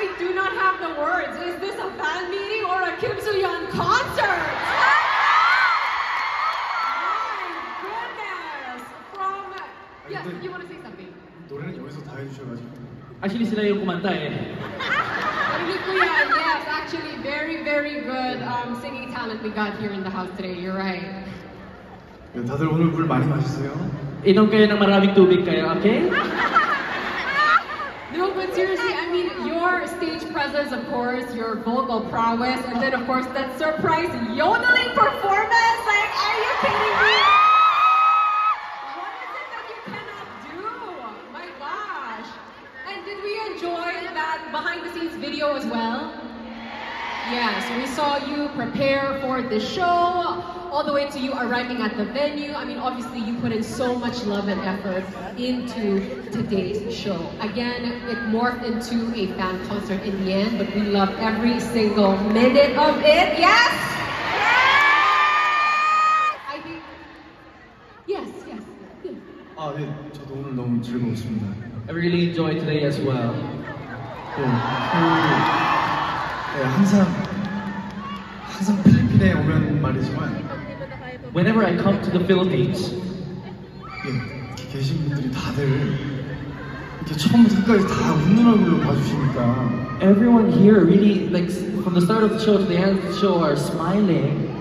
I do not have the words. Is this a fan meeting or a Kim Soo-yeon concert? My goodness! From... Yes, you want to say something? 노래는 여기서 다 해주셔가지고. Actually, sila yung kumanta eh. Yes, actually, very, very good singing talent we got here in the house today. You're right. 다들 오늘 물 많이 마시세요. Inom kayo ng maraming tubig kayo, okay? No, but seriously, I mean, your stage presence, of course, your vocal prowess, and then, of course, that surprise yodeling performance. Like, are you kidding me? What is it that you cannot do? My gosh. And did we enjoy that behind-the-scenes video as well? Yes, we saw you prepare for the show, all the way to you arriving at the venue. I mean, obviously, you put in so much love and effort into today's show. Again, it morphed into a fan concert in the end, but we loved every single minute of it. Yes? I think... Yes. 아, 네, 저도 오늘 너무 즐거웠습니다. I really enjoyed today as well. 네, 항상 필리핀에 오면 말이지만 Whenever I come to the Philippines, 이렇게 계신 분들이 다들 이렇게 처음부터 끝까지 다 웃는 얼굴로 봐주시니까 everyone here really, like, from the start of the show to the end of the show are smiling.